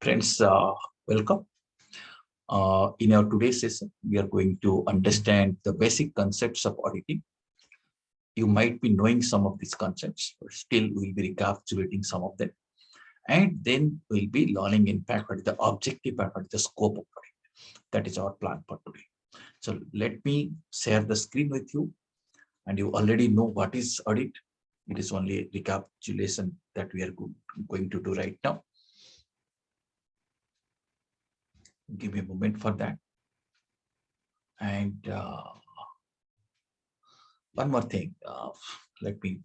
Friends, welcome. In our today's session, we are going to understand the basic concepts of auditing. You might be knowing some of these concepts, but still we'll be recapitulating some of them. And then we'll be learning, in fact, what is the objective and what is the scope of audit. That is our plan for today. So let me share the screen with you. And you already know what is audit. It is only a recapitulation that we are going to do right now. Give me a moment for that. And one more thing, let me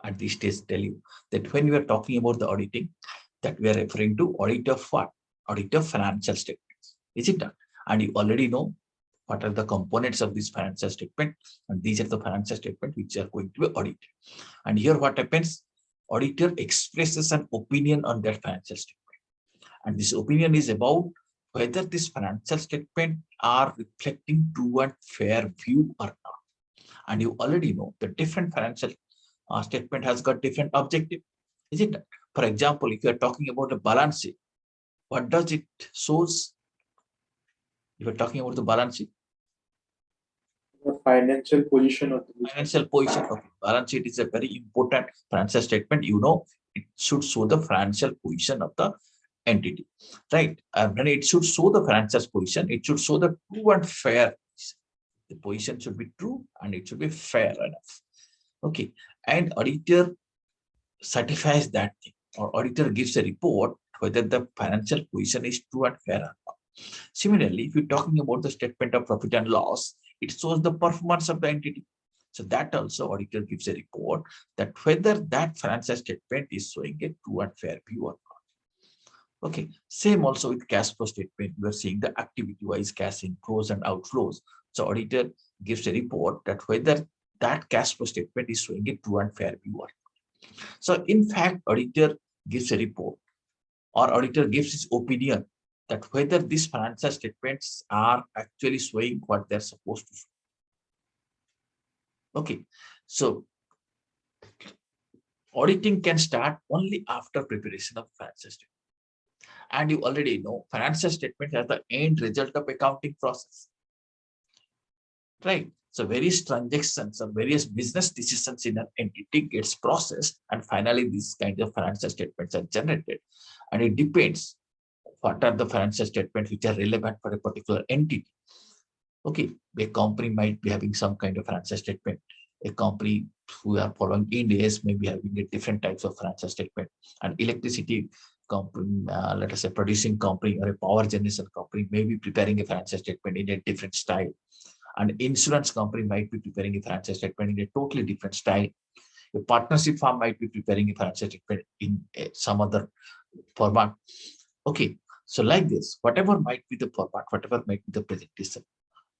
at this stage tell you that when we are talking about the auditing, that we are referring to audit of what? Audit of financial statements. Is it done? And you already know what are the components of this financial statement, and these are the financial statements which are going to be audited. And here what happens? Auditor expresses an opinion on that financial statement, and this opinion is about whether this financial statement are reflecting true and fair view or not. And you already know the different financial statement has got different objective. Is it? For example, if you are talking about a balance sheet, what does it shows? If you're talking about the balance sheet, the financial position of the financial position. Okay. Balance sheet is a very important financial statement. You know, it should show the financial position of the entity, right? And when it should show the financial position, it should show the true and fair. The position should be true and it should be fair enough. Okay. And auditor certifies that thing, or auditor gives a report whether the financial position is true and fair or not. Similarly, if you're talking about the statement of profit and loss, it shows the performance of the entity. So that also auditor gives a report that whether that financial statement is showing a true and fair view or not. Okay, same also with cash flow statement. We are seeing the activity-wise cash inflows and outflows. So auditor gives a report that whether that cash flow statement is showing a true and fair view or not. So in fact, auditor gives a report, or auditor gives his opinion that whether these financial statements are actually showing what they're supposed to show. Okay, so auditing can start only after preparation of financial statement. And you already know financial statement as the end result of accounting process, right? So various transactions or various business decisions in an entity gets processed, and finally these kinds of financial statements are generated. And it depends what are the financial statements which are relevant for a particular entity. Okay, a company might be having some kind of financial statement. A company who are following Ind AS may be having a different types of financial statement. An electricity company, let us say producing company or a power generation company may be preparing a financial statement in a different style. An insurance company might be preparing a financial statement in a totally different style. A partnership firm might be preparing a financial statement in some other format. Okay, so like this, whatever might be the format, whatever might be the presentation,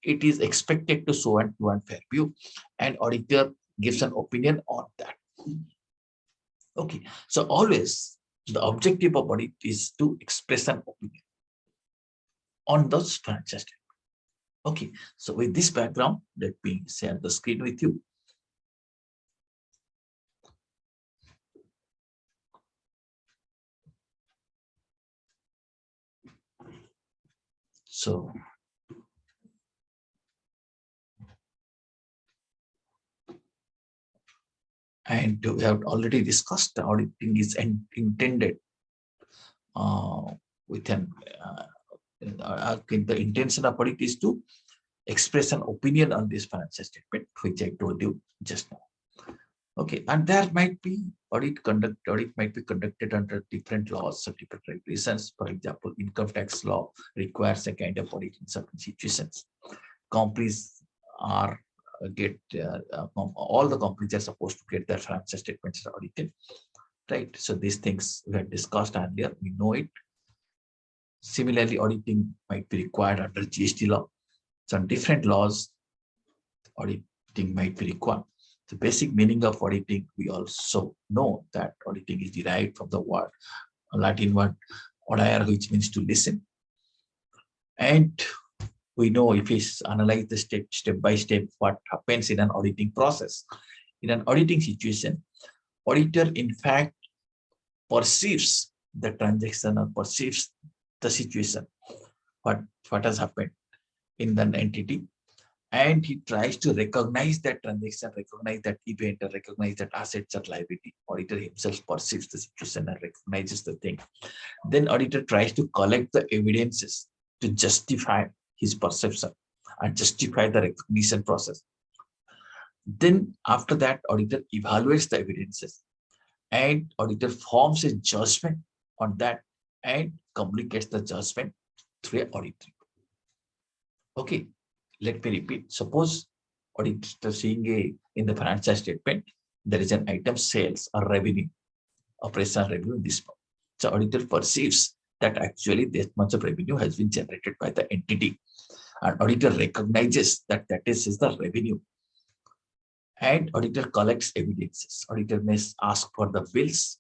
it is expected to show an true and fair view, and auditor gives an opinion on that. Okay, so always the objective of audit is to express an opinion on those financial statements. Okay, so with this background, let me share the screen with you. So and we have already discussed auditing is intended with an the intention of audit is to express an opinion on this financial statement, which I told you just now. Okay, and there might be audit might be conducted under different laws or different regulations. For example, income tax law requires a kind of audit in certain situations. Companies are all the companies are supposed to get their financial statements audited, right? So these things we had discussed earlier, we know it. Similarly, auditing might be required under GST law. Some different laws, auditing might be required. The basic meaning of auditing, we also know that auditing is derived from the word, Latin word audire, which means to listen. And we know if we analyze the step by step what happens in an auditing process. In an auditing situation, auditor in fact perceives the transaction or perceives the situation, what has happened in the entity, and he tries to recognize that transaction, recognize that event, or recognize that assets or liability. Auditor himself perceives the situation and recognizes the thing. Then auditor tries to collect the evidences to justify his perception and justify the recognition process. Then after that, auditor evaluates the evidences and auditor forms a judgment on that and communicates the judgment through an audit report. Okay, let me repeat. Suppose auditor seeing in the financial statement, there is an item sales or revenue, operational revenue this month. So auditor perceives that actually this much of revenue has been generated by the entity, and auditor recognizes that is the revenue, and auditor collects evidences. Auditor may ask for the bills,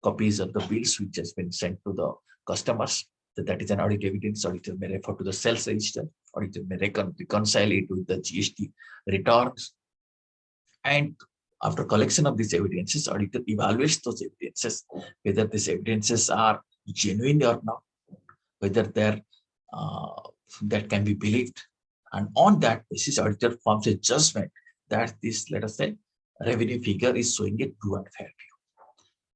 copies of the bills which has been sent to the customers. So that is an audit evidence. Auditor may refer to the sales register. Auditor may reconcile it with the GST returns. And after collection of these evidences, auditor evaluates those evidences, whether these evidences are genuine or not, whether they're that can be believed. And on that basis, auditor forms a judgment that this, let us say, revenue figure is showing a true and fair view.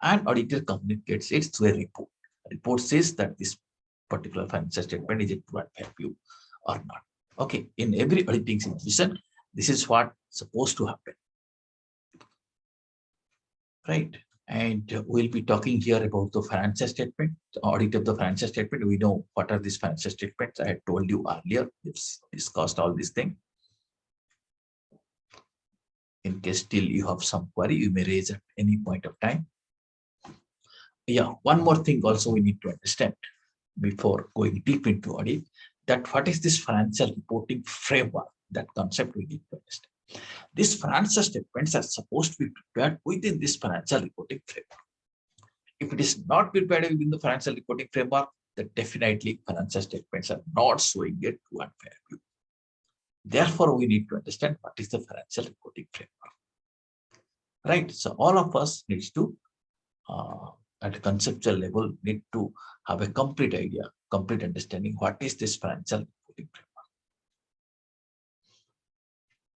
And auditor communicates it through a report. A report says that this particular financial statement is a true and fair view or not. Okay, in every auditing situation, this is what supposed to happen. Right. And we'll be talking here about the financial statement, the audit of the financial statement. We know what are these financial statements. I had told you earlier, we've discussed all these things. In case still you have some query, you may raise at any point of time. Yeah, one more thing also we need to understand before going deep into audit, that what is this financial reporting framework? That concept we need to understand. These financial statements are supposed to be prepared within this financial reporting framework. If it is not prepared within the financial reporting framework, then definitely financial statements are not showing a true and fair view. Therefore, we need to understand what is the financial reporting framework. Right. So all of us needs to, at a conceptual level, need to have a complete idea, complete understanding what is this financial reporting framework.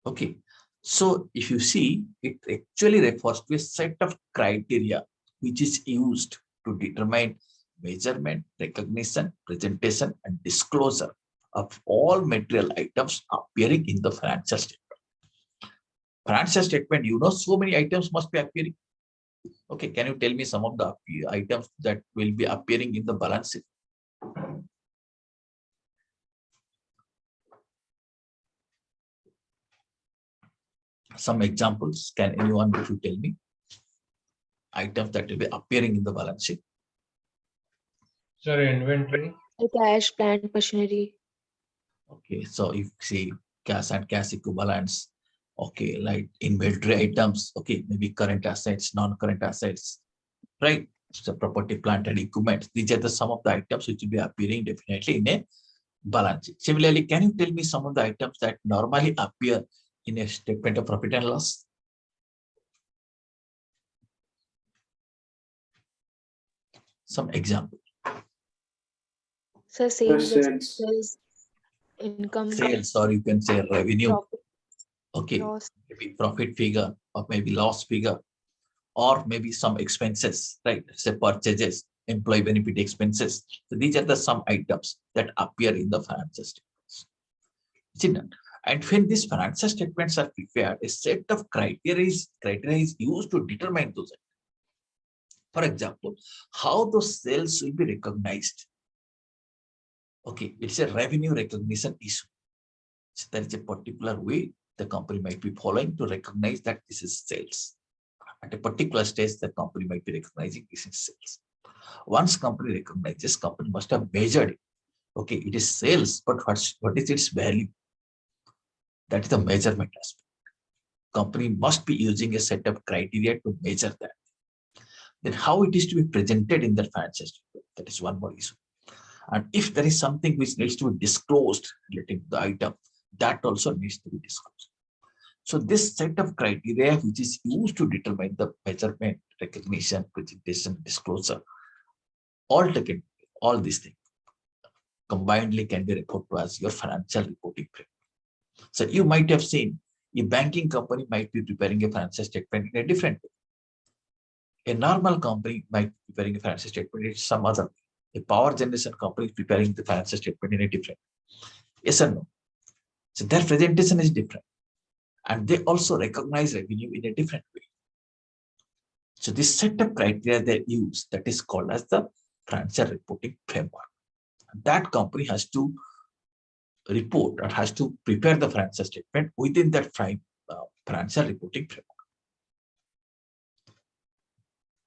Okay, so if you see, it actually refers to a set of criteria which is used to determine measurement, recognition, presentation, and disclosure of all material items appearing in the financial statement. Financial statement, you know, so many items must be appearing. Okay, can you tell me some of the items that will be appearing in the balance sheet? Some examples. Can anyone of you tell me items that will be appearing in the balance sheet? Sir, inventory. Cash, plant, machinery. Okay, so if see cash and cash equivalents, okay, like inventory items, okay, maybe current assets, non-current assets, right? So property, plant, and equipment. These are the some of the items which will be appearing definitely in a balance sheet. Similarly, can you tell me some of the items that normally appear in a statement of profit and loss? Some example. So sales, Sales. expenses, income, Sales, or you can say revenue. profit, Okay, loss. maybe profit figure or maybe loss figure, or maybe some expenses, right? Say purchases, employee benefit expenses. So these are the some items that appear in the financial statements. See that? And when these financial statements are prepared, a set of criteria is used to determine those items. For example, how those sales will be recognized. Okay, it's a revenue recognition issue. So there is a particular way the company might be following to recognize that this is sales. At a particular stage, the company might be recognizing this is sales. Once company recognizes, company must have measured it. Okay, it is sales, but what is its value? That is the measurement aspect. Company must be using a set of criteria to measure that. Then how it is to be presented in the financial statement, that is one more issue. And if there is something which needs to be disclosed relating to the item, that also needs to be disclosed. So this set of criteria which is used to determine the measurement, recognition, presentation, disclosure all taken, all these things combinedly can be referred to as your financial reporting framework. So you might have seen a banking company might be preparing a financial statement in a different way. A normal company might be preparing a financial statement in some other way. A power generation company is preparing the financial statement in a different way. Yes or no? So their presentation is different. And they also recognize revenue in a different way. So this set of criteria they use, that is called as the financial reporting framework. That company has to report or has to prepare the financial statement within that financial reporting framework.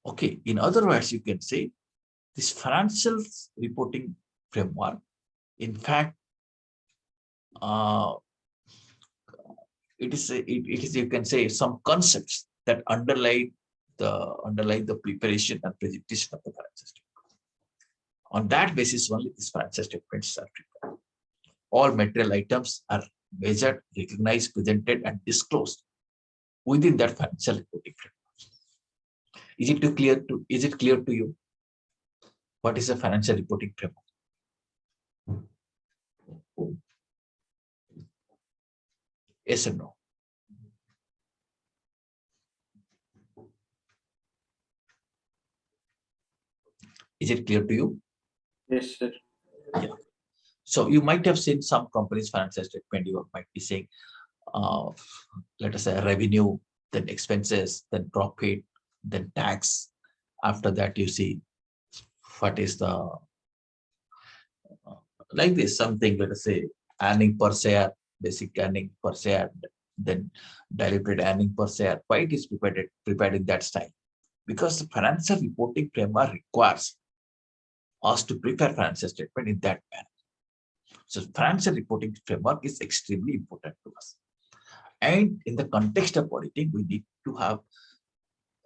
Okay, in other words, you can say this financial reporting framework, in fact, it is you can say some concepts that underlie the preparation and presentation of the financial statement. On that basis, only these financial statements are prepared. All material items are measured, recognized, presented, and disclosed within that financial reporting framework. Is it clear to you what is a financial reporting framework? Yes or no? Is it clear to you? Yes, sir. Yeah. So you might have seen some companies' financial statement. You might be saying, let us say revenue, then expenses, then profit, then tax. After that, you see what is the like this something. Let us say earning per share, basic earning per share, then diluted earning per share. Why it is prepared in that style? Because the financial reporting framework requires us to prepare financial statement in that manner. So financial reporting framework is extremely important to us. And in the context of auditing, we need to have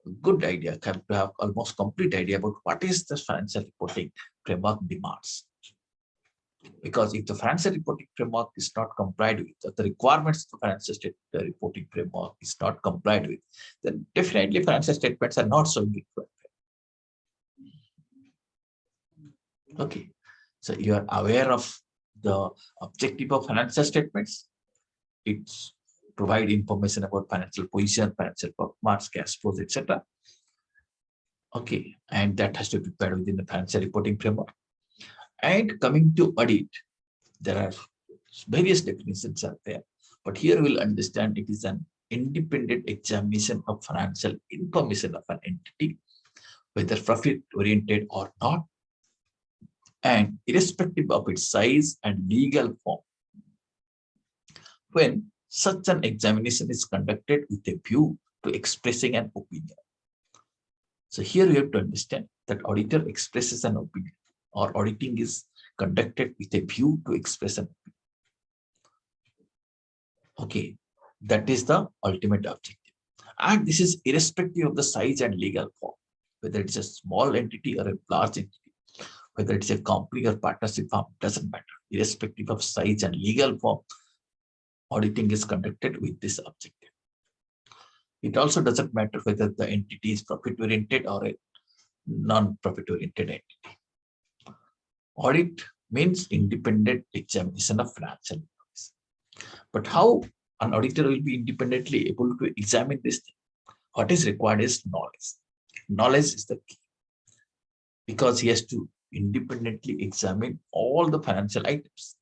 a good idea, to have almost complete idea about what is the financial reporting framework demands. Because if the financial reporting framework is not complied with, the requirements of the financial reporting framework is not complied with, then definitely financial statements are not so good. Okay, so you are aware of the objective of financial statements. It's provide information about financial position, financial performance, cash flows, etc. Okay, and that has to be prepared within the financial reporting framework. And coming to audit, there are various definitions out there, but here we'll understand it is an independent examination of financial information of an entity, whether profit-oriented or not, and irrespective of its size and legal form. When such an examination is conducted with a view to expressing an opinion. So here you have to understand that auditor expresses an opinion, or auditing is conducted with a view to express an opinion. Okay, that is the ultimate objective. And this is irrespective of the size and legal form, whether it's a small entity or a large entity. Whether it's a company or partnership firm, doesn't matter. Irrespective of size and legal form, auditing is conducted with this objective. It also doesn't matter whether the entity is profit-oriented or a non-profit-oriented entity. Audit means independent examination of financial information. But how an auditor will be independently able to examine this thing? What is required is knowledge. Knowledge is the key, because he has to independently examine all the financial items.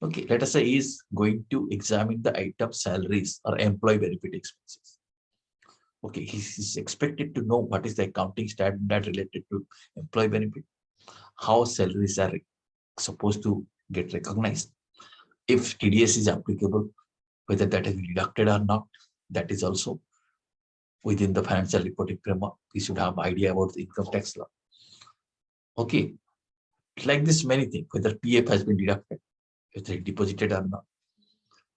Okay, let us say he is going to examine the item salaries or employee benefit expenses. Okay, he is expected to know what is the accounting standard related to employee benefit, how salaries are supposed to get recognized, if TDS is applicable, whether that is deducted or not. That is also within the financial reporting framework. We should have idea about the income tax law. Okay, like this many things, whether PF has been deducted, whether it deposited or not,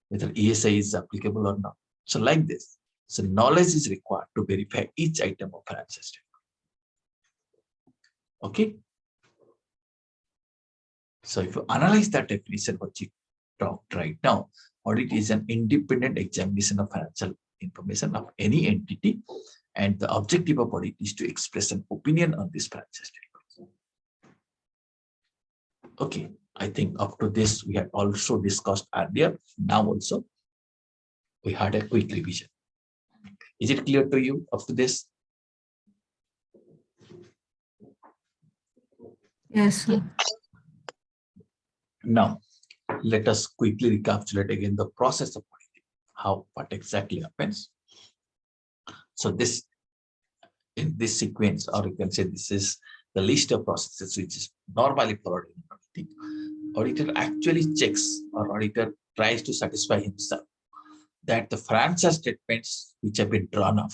whether ESI is applicable or not. So like this. So knowledge is required to verify each item of financial statement. Okay. So if you analyze that definition, what you talked right now, audit is an independent examination of financial information of any entity, and the objective of audit is to express an opinion on this financial statement. Okay, I think up to this we had also discussed earlier. Now also we had a quick revision. Is it clear to you up to this? Yes, sir. Now, let us quickly recapitulate again the process of auditing. What exactly happens? So this, in this sequence, or you can say this is the list of processes which is normally followed in auditing. Auditor actually checks, or auditor tries to satisfy himself that the financial statements which have been drawn up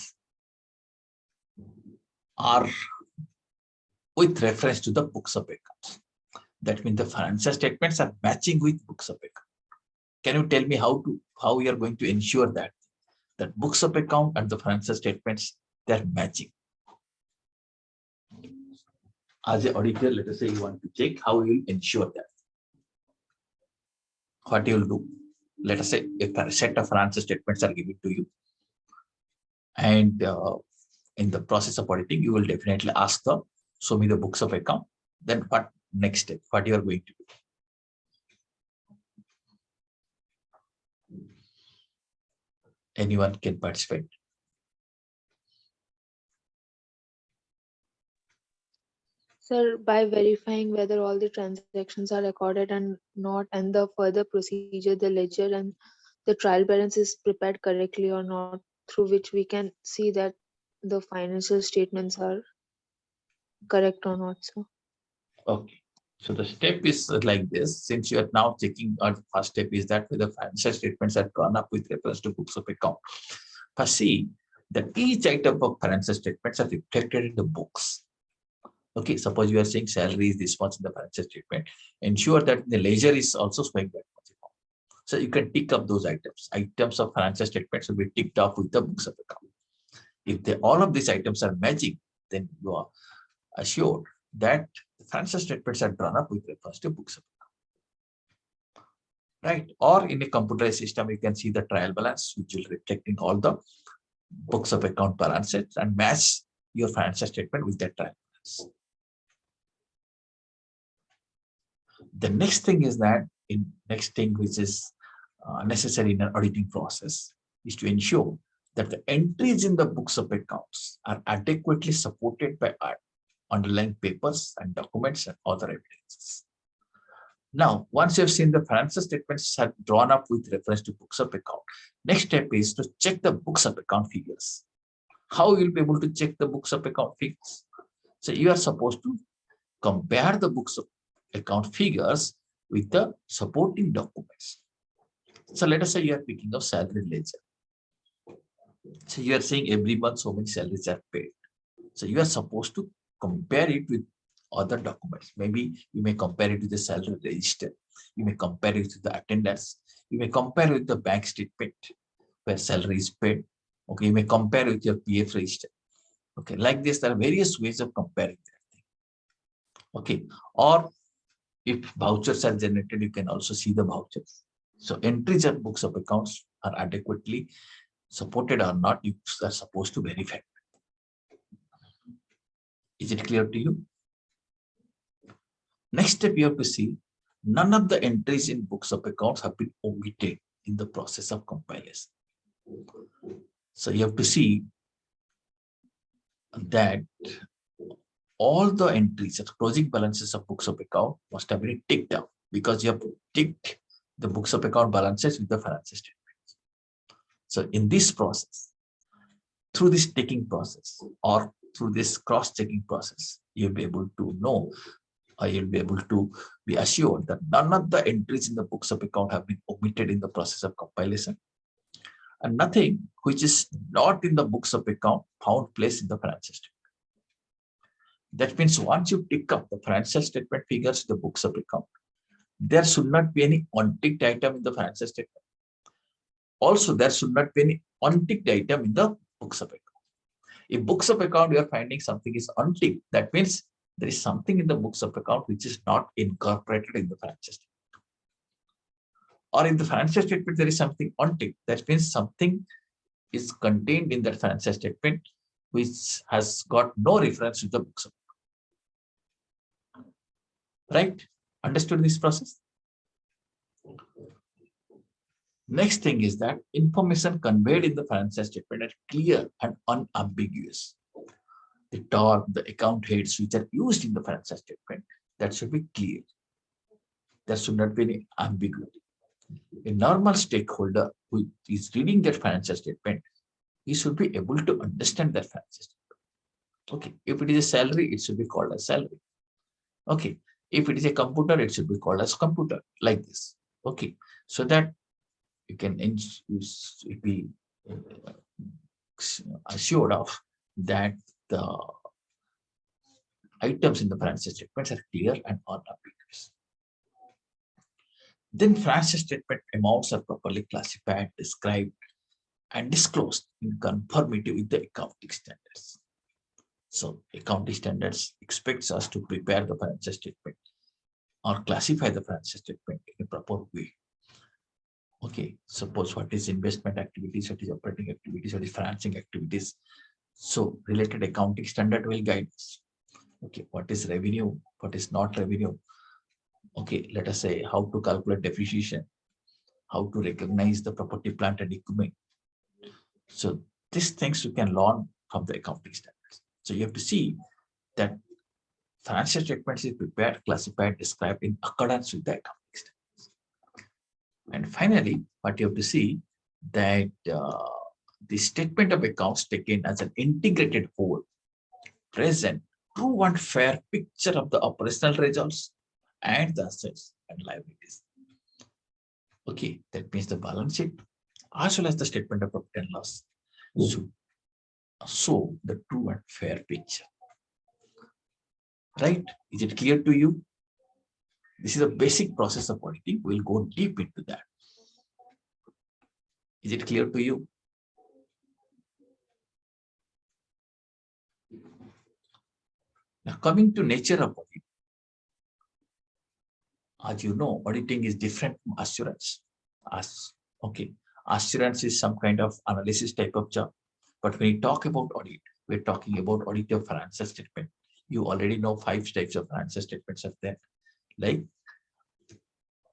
are with reference to the books of accounts. That means the financial statements are matching with books of account. Can you tell me how we are going to ensure that books of account and the financial statements, they're matching? As an auditor, let us say you want to check, how you will ensure that. What you will do? Let us say if a set of financial statements are given to you, and in the process of auditing, you will definitely ask them, show me the books of account. Then what next step? What you are going to do? Anyone can participate. Sir, by verifying whether all the transactions are recorded and not, and the further procedure, the ledger and the trial balance is prepared correctly or not, through which we can see that the financial statements are correct or not, sir. Okay. So the step is like this. Since you are now checking, our first step is that whether financial statements are drawn up with reference to books of account. First, see that each item of financial statements are reflected in the books. Okay, suppose you are saying salary is this much in the financial statement. Ensure that the ledger is also showing that much amount. So you can tick up those items. Items of financial statements will be ticked off with the books of account. If all of these items are matching, then you are assured that the financial statements are drawn up with reference to books of account. Right? Or in a computerized system, you can see the trial balance, which will reflecting all the books of account balances and match your financial statement with that trial balance. The next thing is that which is necessary in an auditing process is to ensure that the entries in the books of accounts are adequately supported by underlying papers and documents and other evidences. Now, once you have seen the financial statements are drawn up with reference to books of account, next step is to check the books of account figures. How you will be able to check the books of account figures? So you are supposed to compare the books of account figures with the supporting documents. So let us say you are picking up salary ledger. So you are saying every month so many salaries are paid. So you are supposed to compare it with other documents. Maybe you may compare it with the salary register. You may compare it with the attendance. You may compare it with the bank statement where salary is paid. Okay, you may compare it with your PF register. Okay, like this, there are various ways of comparing that thing. Okay, or if vouchers are generated, you can also see the vouchers. So entries and books of accounts are adequately supported or not, you are supposed to verify. Is it clear to you? Next step, you have to see none of the entries in books of accounts have been omitted in the process of compilation. So you have to see that all the entries of closing balances of books of account must have been ticked out, because you have ticked the books of account balances with the financial statements. So in this process, through this ticking process or through this cross-checking process, you'll be able to know, or you'll be able to be assured that none of the entries in the books of account have been omitted in the process of compilation, and nothing which is not in the books of account found place in the financial statement. That means once you tick up the financial statement figures in the books of account, there should not be any unticked item in the financial statement. Also, there should not be any unticked item in the books of account. If books of account you are finding something is unticked, that means there is something in the books of account which is not incorporated in the financial statement. Or in the financial statement there is something unticked, that means something is contained in that financial statement which has got no reference to the books of account. Right? Understood this process? Next thing is that information conveyed in the financial statement are clear and unambiguous. The term, the account heads which are used in the financial statement, that should be clear. There should not be any ambiguity. A normal stakeholder who is reading that financial statement, he should be able to understand that financial statement. Okay, if it is a salary, it should be called as salary. Okay, if it is a computer, it should be called as computer, like this. Okay, so that you can be assured of that the items in the financial statements are clear and unambiguous. Then financial statement amounts are properly classified, described, and disclosed in conformity with the accounting standards. So accounting standards expects us to prepare the financial statement or classify the financial statement in a proper way. Okay, suppose what is investment activities, what is operating activities, what is financing activities. So related accounting standard will guide us. Okay, what is revenue, what is not revenue. Okay, let us say how to calculate depreciation, how to recognize the property, plant, and equipment. So these things you can learn from the accounting standards. So you have to see that financial statements is prepared, classified, described in accordance with the accounting standards. And finally, what you have to see that the statement of accounts taken as an integrated whole present true and fair picture of the operational results and the assets and liabilities. Okay, that means the balance sheet as well as the statement of profit and loss should show the true and fair picture. Right? Is it clear to you? This is a basic process of auditing. We'll go deep into that. Is it clear to you? Now, coming to nature of audit. As you know, auditing is different from assurance. Assurance is some kind of analysis type of job. But when we talk about audit, we're talking about audit of financial statement. You already know 5 types of financial statements are there, like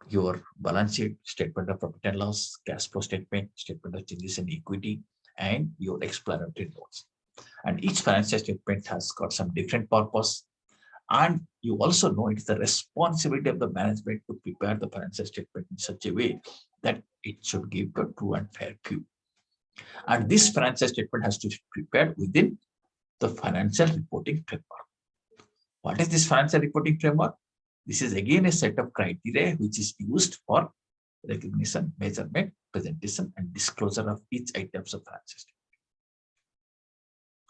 your balance sheet, statement of profit and loss, cash flow statement, statement of changes in equity, and your explanatory notes. And each financial statement has got some different purpose. And you also know it's the responsibility of the management to prepare the financial statement in such a way that it should give the true and fair view. And this financial statement has to be prepared within the financial reporting framework. What is this financial reporting framework? This is again a set of criteria which is used for recognition, measurement, presentation, and disclosure of each items of financial statement.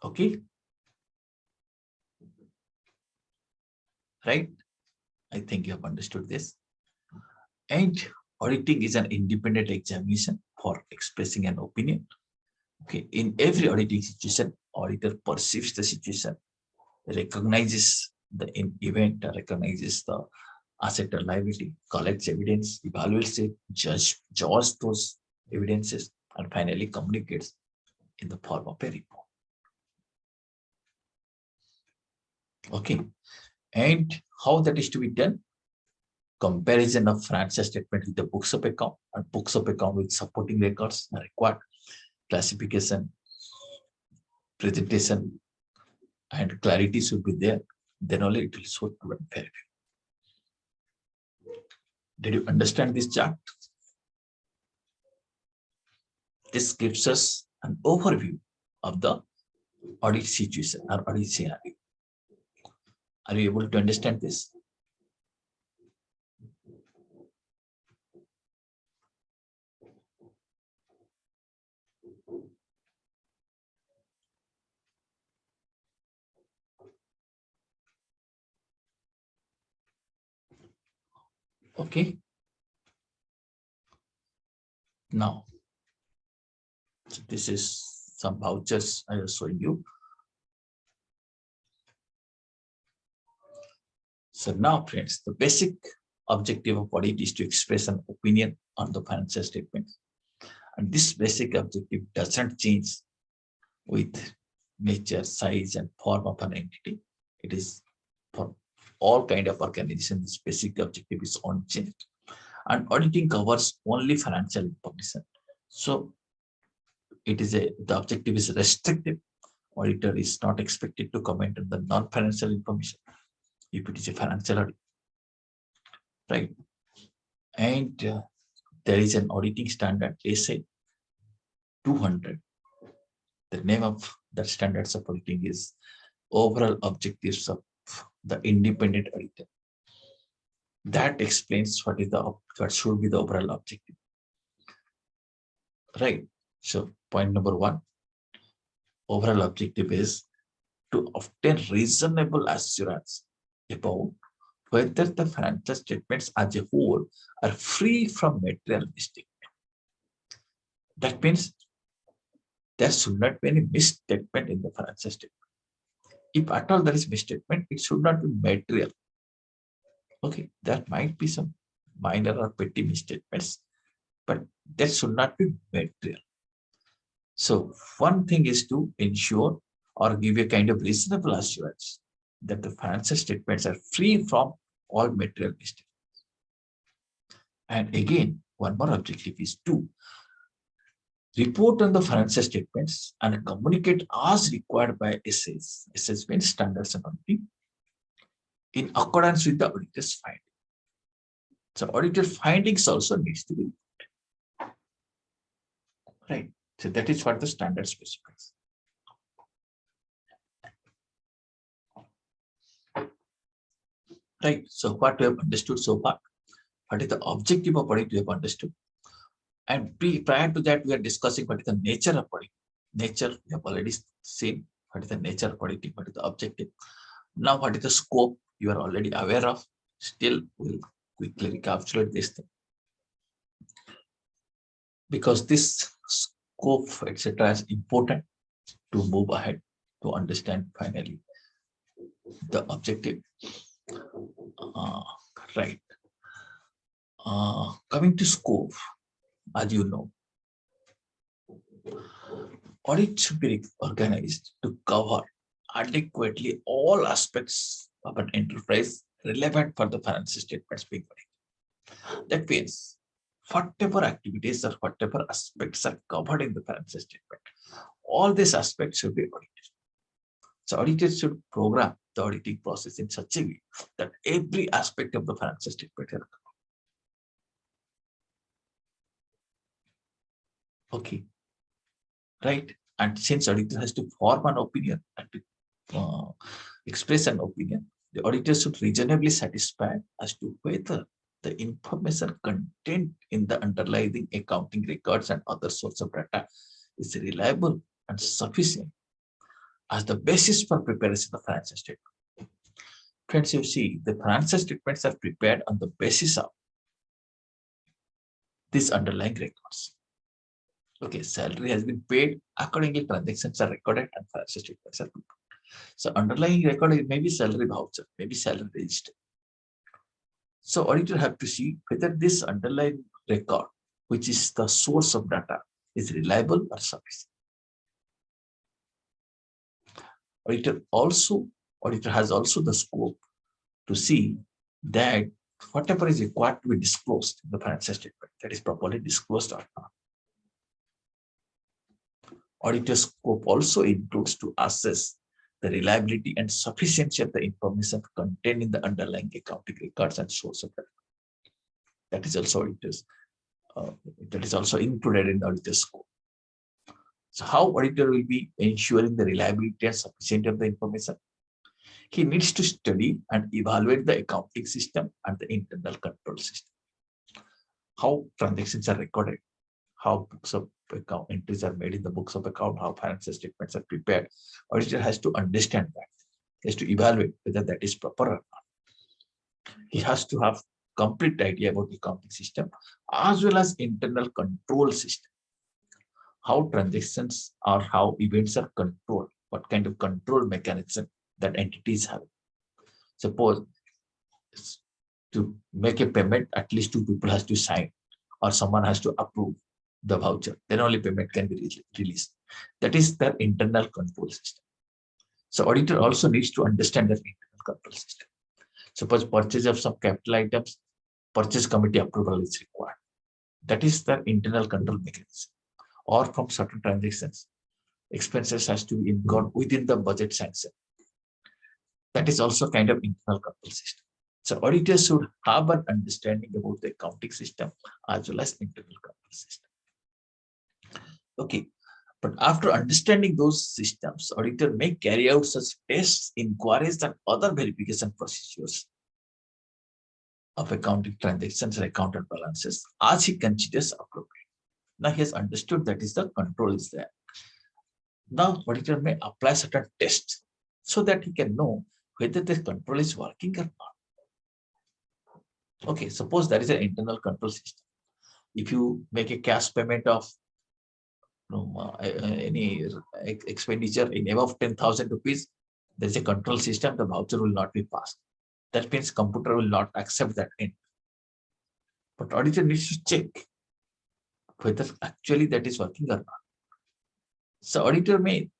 Okay. Right? I think you have understood this. And auditing is an independent examination for expressing an opinion. Okay. In every auditing situation, auditor perceives the situation, recognizes the event, recognizes the asset or liability, collects evidence, evaluates it, judges those evidences, and finally communicates in the form of a report. Okay. And how that is to be done? Comparison of financial statement with the books of account and books of account with supporting records are required. Classification, presentation, and clarity should be there. Then only it will show true and fair view. Did you understand this chart? This gives us an overview of the audit situation or audit scenario. Are you able to understand this? Okay. Now, so this is some vouchers I was showing you. So now, friends, the basic objective of audit is to express an opinion on the financial statement. And this basic objective doesn't change with nature, size, and form of an entity. It is for all kind of organization, this basic objective is unchanged. And auditing covers only financial information. So the objective is restrictive. Auditor is not expected to comment on the non-financial information if it is a financial audit, right? And there is an auditing standard, SA 200. The name of that standards of auditing is overall objectives of the independent auditor. That explains what should be the overall objective, right? So point number 1, overall objective is to obtain reasonable assurance about whether the financial statements as a whole are free from material mistake. That means there should not be any misstatement in the financial statement. If at all there is misstatement, it should not be material. Okay, there might be some minor or petty misstatements, but that should not be material. So one thing is to ensure or give a kind of reasonable assurance that the financial statements are free from all material mistakes. And again, one more objective is to report on the financial statements and communicate as required by SAS. SAS means standards and auditing, in accordance with the auditor's findings. So auditor findings also needs to be reported. Right. So that is what the standard specifies. Right. So what we have understood so far, what is the objective of audit we have understood. And prior to that, we are discussing what is the nature of audit. Nature, we have already seen what is the nature of auditing, what is the objective. Now, what is the scope, you are already aware of. Still, we'll quickly recapitulate this thing. Because this scope, etc., is important to move ahead to understand finally the objective. Right. Coming to scope, as you know, audit should be organized to cover adequately all aspects of an enterprise relevant for the financial statements being audited. That means whatever activities or whatever aspects are covered in the financial statement, all these aspects should be audited. So auditors should program the auditing process in such a way that every aspect of the financial statement are covered. Okay, right? And since auditor has to form an opinion and to express an opinion, the auditor should reasonably satisfy as to whether the information contained in the underlying accounting records and other source of data is reliable and sufficient as the basis for preparation of financial statement. Friends, you see, the financial statements are prepared on the basis of these underlying records. Okay, salary has been paid, accordingly transactions are recorded and financial statements are prepared. So underlying record may be salary voucher, maybe salary register. So auditor have to see whether this underlying record, which is the source of data, is reliable or sufficient. Auditor has also the scope to see that whatever is required to be disclosed in the financial statement, that is properly disclosed or not. Auditor's scope also includes to assess the reliability and sufficiency of the information contained in the underlying accounting records and source of data. That is also included in the auditor's scope. So how auditor will be ensuring the reliability and sufficiency of the information? He needs to study and evaluate the accounting system and the internal control system. How transactions are recorded, how books of account entries are made in the books of account, how financial statements are prepared. Auditor has to understand that. He has to evaluate whether that is proper or not. He has to have complete idea about the accounting system as well as internal control system. How transactions or how events are controlled, what kind of control mechanism that entities have. Suppose to make a payment, at least 2 people has to sign or someone has to approve the voucher, then only payment can be released. That is their internal control system. So auditor also needs to understand their internal control system. Suppose purchase of some capital items, purchase committee approval is required. That is the internal control mechanism. Or from certain transactions, expenses has to be incurred within the budget sanction. That is also kind of internal control system. So auditors should have an understanding about the accounting system as well as internal control system. Okay, but after understanding those systems, auditor may carry out such tests, inquiries, and other verification procedures of accounting transactions and accountant balances as he considers appropriate. Now he has understood that is the control is there. Now auditor may apply certain tests so that he can know whether the control is working or not. Okay, suppose there is an internal control system. If you make a cash payment of any expenditure in above 10,000 rupees, there is a control system, the voucher will not be passed. That means computer will not accept that end. But auditor needs to check whether actually that is working or not. So auditor may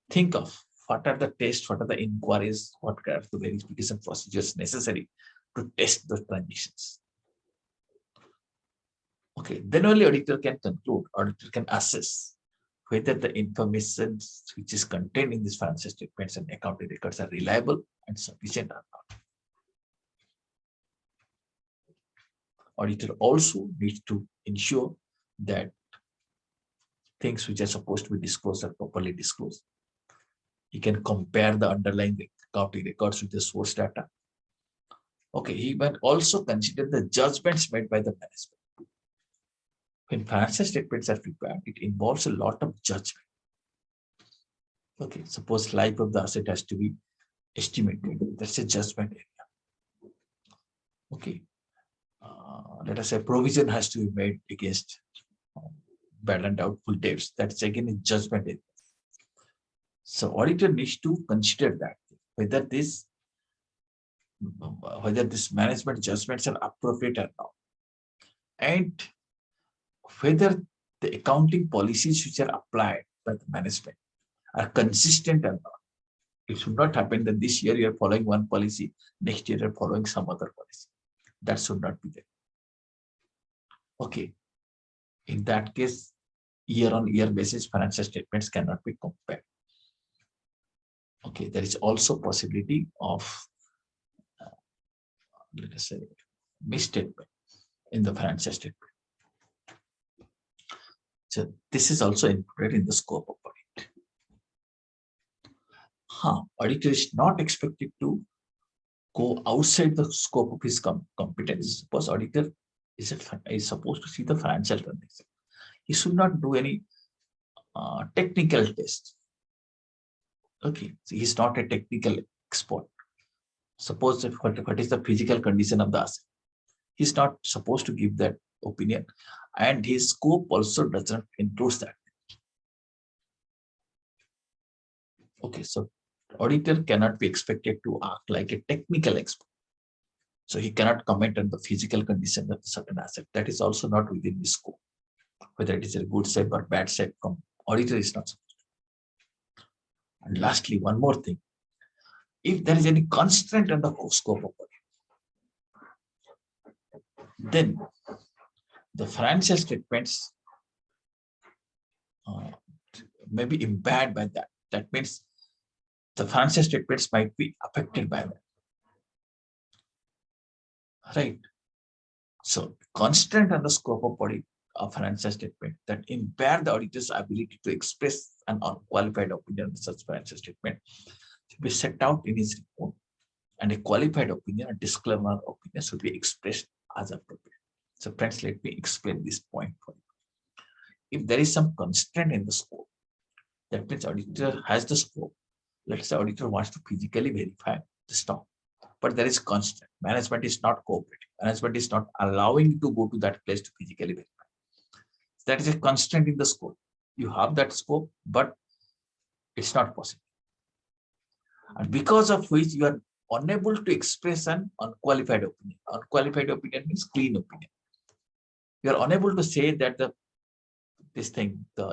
think of what are the tests, what are the inquiries, what are the verification procedures necessary to test the transactions. Okay, then only auditor can conclude, auditor can assess whether the information which is contained in these financial statements and accounting records are reliable and sufficient or not. Auditor also needs to ensure that things which are supposed to be disclosed are properly disclosed. He can compare the underlying accounting records with the source data. Okay, he might also consider the judgments made by the management. When financial statements are prepared, it involves a lot of judgment. Okay, suppose life of the asset has to be estimated. That's a judgment area. Okay, let us say provision has to be made against bad and doubtful debts. That's again a judgment area. So auditor needs to consider that whether this management judgments are appropriate or not, and whether the accounting policies which are applied by the management are consistent or not. It should not happen that this year you are following one policy, next year you are following some other policy. That should not be there. Okay, in that case, year-on-year basis, financial statements cannot be compared. Okay, there is also possibility of, let us say, misstatement in the financial statement. So this is also included in the scope of audit. Auditor is not expected to go outside the scope of his competence. Suppose auditor is supposed to see the financial transaction. He should not do any technical test. Okay, so he's not a technical expert. Suppose what is the physical condition of the asset. He's not supposed to give that opinion, and his scope also doesn't include that. Okay, so auditor cannot be expected to act like a technical expert. So he cannot comment on the physical condition of a certain asset. That is also not within his scope. Whether it is a good shape or bad shape, auditor is not supposed to. And lastly, one more thing. If there is any constraint on the scope of audit, then the financial statements may be impaired by that. That means the financial statements might be affected by that. Right. So constraint on the scope of audit of financial statement that impair the auditor's ability to express an unqualified opinion on such financial statement should be set out in his report, and a qualified opinion, a disclaimer opinion should be expressed as appropriate. So friends, let me explain this point for you. If there is some constraint in the scope, that means auditor has the scope. Let's say auditor wants to physically verify the stock, but there is constraint. Management is not cooperating. Management is not allowing you to go to that place to physically verify. That is a constraint in the scope. You have that scope, but it's not possible. And because of which you are unable to express an unqualified opinion. Unqualified opinion means clean opinion. You are unable to say that the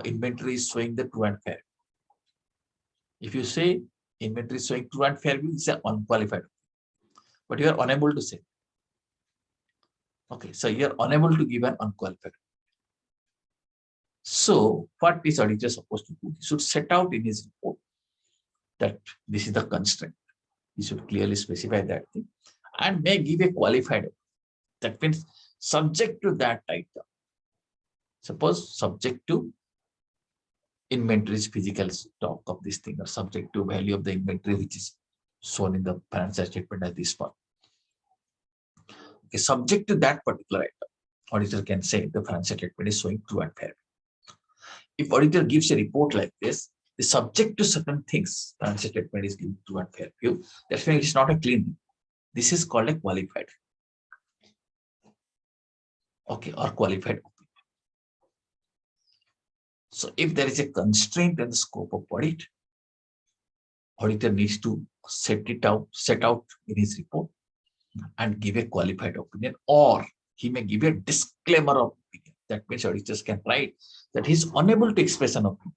inventory is showing the true and fair. If you say inventory is showing true and fair, it's an unqualified opinion. but you are unable to say. Okay, so you are unable to give an unqualified. So what is auditor supposed to do? He should set out in his report that this is the constraint. He should clearly specify that thing and may give a qualified. That means subject to that item. Suppose subject to inventory's physical stock of this thing, or subject to value of the inventory which is shown in the financial statement as this one. Okay, subject to that particular item, auditor can say the financial statement is showing true and fair. If auditor gives a report like this, the subject to certain things, financial statement is given true and fair view. That's why it's not a clean. This is called a qualified. Okay, or qualified opinion. So if there is a constraint in the scope of audit, auditor needs to set out in his report and give a qualified opinion, or he may give a disclaimer of opinion. That means auditors can write that he is unable to express an opinion.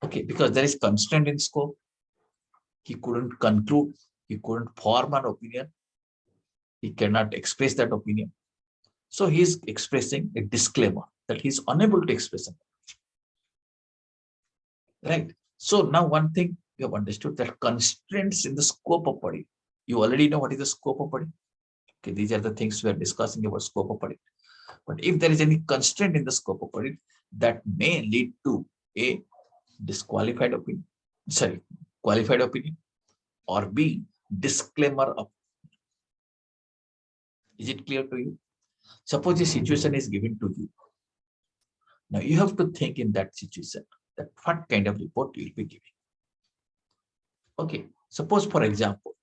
Okay, because there is constraint in scope. He couldn't conclude, he couldn't form an opinion, he cannot express that opinion. So he is expressing a disclaimer that he is unable to express an opinion. Right. So now one thing you have understood, that constraints in the scope of audit. You already know what is the scope of audit. Okay, these are the things we are discussing about scope of audit. But if there is any constraint in the scope of audit, that may lead to a disqualified opinion, qualified opinion, or B, disclaimer of. Is it clear to you? Suppose a situation is given to you. Now you have to think in that situation that what kind of report you will be giving. Okay, suppose for example,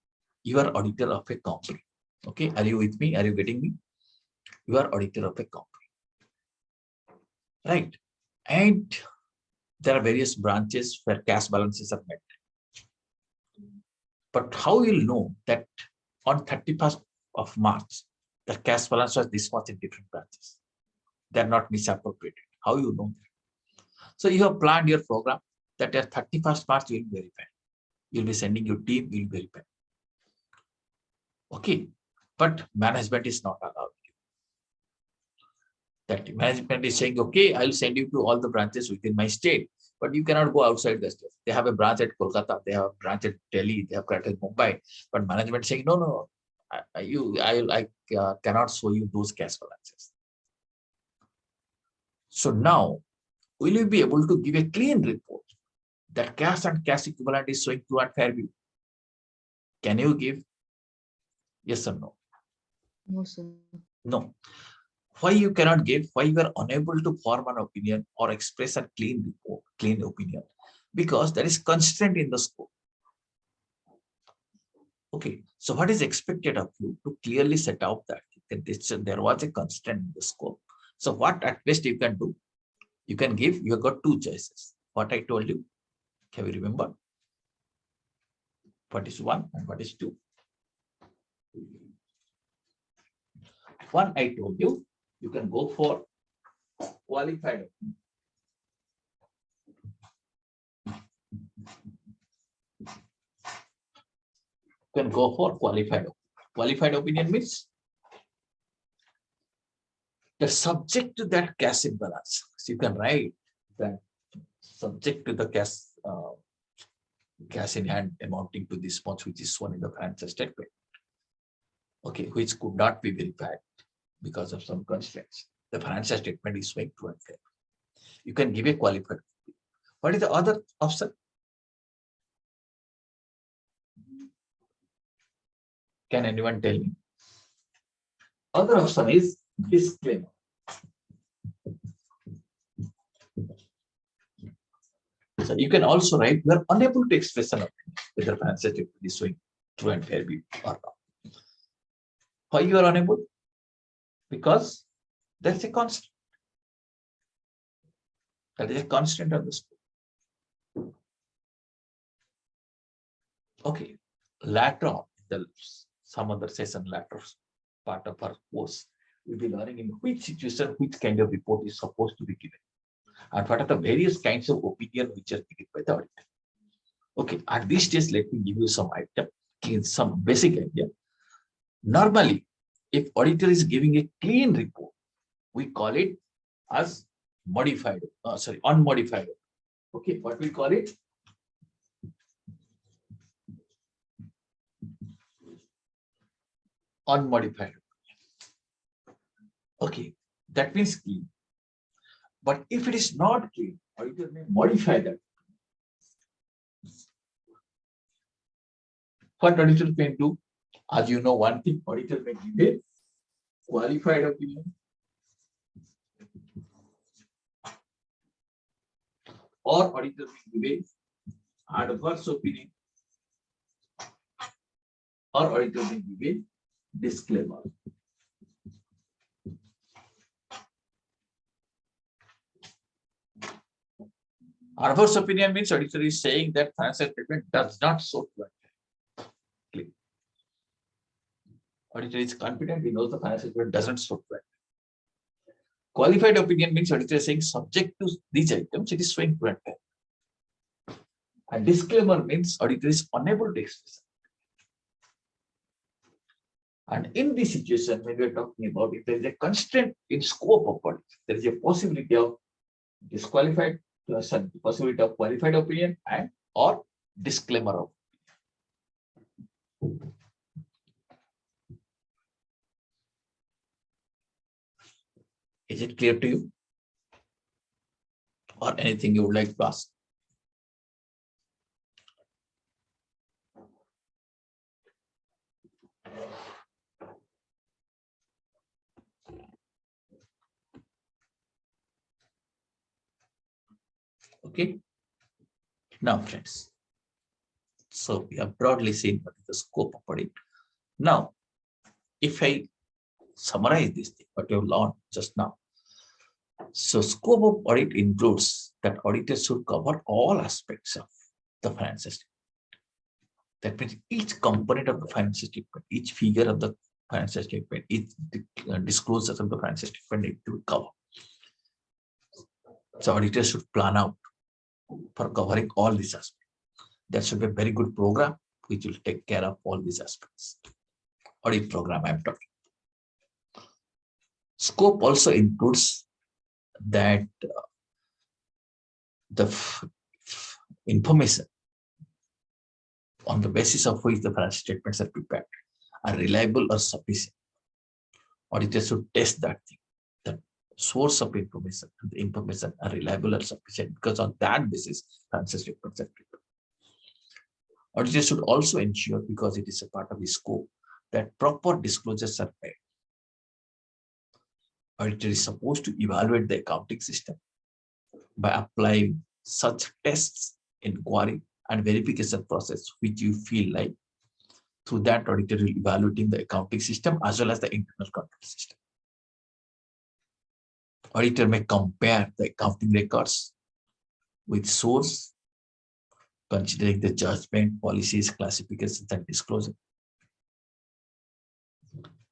you are auditor of a company. Okay, are you with me? Are you getting me? You are auditor of a company, right? And there are various branches where cash balances are met. But how will you know that on 31st of March, the cash balance was this much in different branches? They're not misappropriated. How you know that? So you have planned your program that at 31st March you will verify. You'll be sending your team, you'll verify. Okay, but management is not allowed. That management is saying, okay, I'll send you to all the branches within my state, but you cannot go outside the state. They have a branch at Kolkata, they have a branch at Delhi, they have a branch at Mumbai, but management is saying, no, I cannot show you those cash balances. So now, will you be able to give a clean report that cash and cash equivalent is showing true and fair view? Can you give? Yes or no? No, sir. No. Why you cannot give? Why you are unable to form an opinion or express a clean report, clean opinion? Because there is constraint in the scope. Okay, so what is expected of you to clearly set out that there was a constraint in the scope? So what at best you can do? You can give, you have got two choices. What I told you, can you remember? What is one and what is two? One I told you, you can go for qualified opinion. You can go for qualified opinion. Qualified opinion means the subject to that cash imbalance. So you can write that subject to the cash in hand amounting to this much, which is shown in the financial statement. Okay, which could not be verified because of some constraints. The financial statement is showing true and fair. You can give a qualified. What is the other option? Can anyone tell me? Other option is disclaimer. So you can also write you are unable to express an opinion whether financial statement is showing true and fair view or not. Why you are unable? Because there's a constant. That is a constant of the scope. Okay, later on, some other session later part of our course, we'll be learning in which situation, which kind of report is supposed to be given, and what are the various kinds of opinion which are given by the auditor. Okay, at this stage, let me give you some item. some basic idea. Normally, if auditor is giving a clean report, we call it as unmodified. Okay, what we call it? Unmodified. Okay, that means clean. But if it is not clean, auditor may modify that. What auditor can do? As you know, one thing, auditor may give a qualified opinion or auditor may give a adverse opinion or auditor may give a disclaimer. Adverse opinion means auditor is saying that financial statement does not show clean. Auditor is confident, he knows the financial statement doesn't show clean. Qualified opinion means auditor is saying subject to these items, it is showing clean. And disclaimer means auditor is unable to express. And in this situation, when we are talking about if there is a constraint in scope of audit, there is a possibility of disqualified, possibility of qualified opinion and or disclaimer of opinion. Is it clear to you? Or anything you would like to ask? Okay. Now, friends, so we have broadly seen what is the scope of audit. Now, if I summarize this thing, what you have learned just now. So, scope of audit includes that auditors should cover all aspects of the financial statement. That means each component of the financial statement, each figure of the financial statement, each disclosure of the financial statement need to cover. So, auditors should plan out for covering all these aspects. That should be a very good program which will take care of all these aspects. Audit program I am talking. Scope also includes that the information on the basis of which the financial statements are prepared are reliable or sufficient. Auditors should test that thing, the source of information and the information are reliable or sufficient, because on that basis financial statements are prepared. Auditors should also ensure, because it is a part of the scope, that proper disclosures are made. Auditor is supposed to evaluate the accounting system by applying such tests, inquiry, and verification process which you feel like. Through that, auditor will evaluating the accounting system as well as the internal control system. Auditor may compare the accounting records with source, considering the judgment, policies, classifications, and disclosure.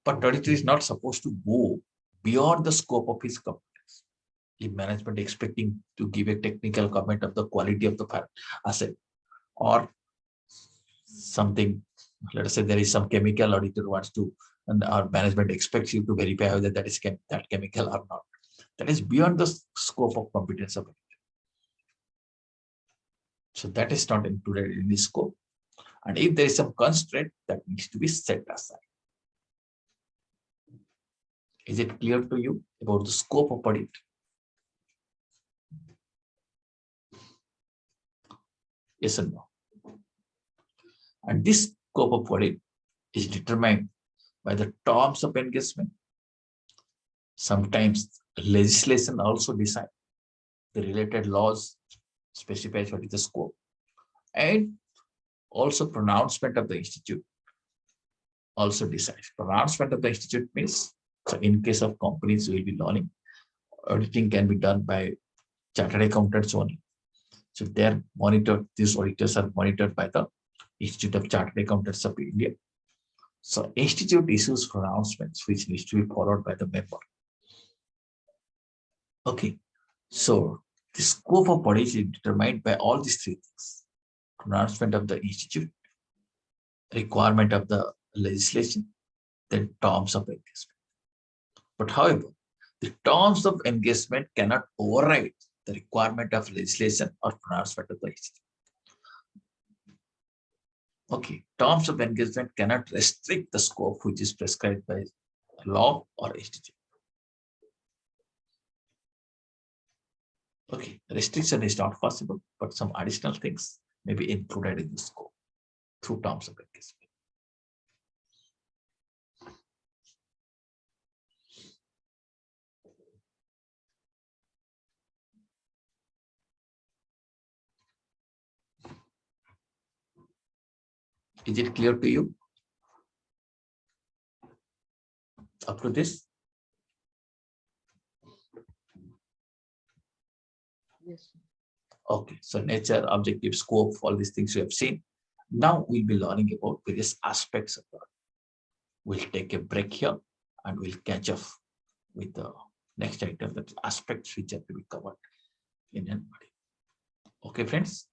But auditor is not supposed to go beyond the scope of his competence. If management expecting to give a technical comment of the quality of the asset or something, let us say there is some chemical, auditor wants to, and our management expects you to verify whether that is that chemical or not. That is beyond the scope of competence of auditor. So that is not included in the scope. And if there is some constraint, that needs to be set aside. Is it clear to you about the scope of audit? Yes or no? And this scope of audit is determined by the terms of engagement. Sometimes legislation also decides. The related laws specifies what is the scope. And also pronouncement of the institute also decides. Pronouncement of the institute means, so in case of companies will be learning, auditing can be done by chartered accountants only. So they're monitored, these auditors are monitored by the Institute of Chartered Accountants of India. So institute issues pronouncements which needs to be followed by the member. Okay, so the scope of audit is determined by all these three things. Pronouncement of the institute, requirement of the legislation, then terms of engagement. But however, the terms of engagement cannot override the requirement of legislation or pronouncement of the HT. Okay, terms of engagement cannot restrict the scope which is prescribed by law or HT. Okay, restriction is not possible, but some additional things may be included in the scope through terms of engagement. Is it clear to you up to this? Yes. Okay, so nature, objective, scope, all these things you have seen. Now we'll be learning about various aspects of that. We'll take a break here and we'll catch up with the next item, that aspects which have to be covered in an audit. Okay, friends.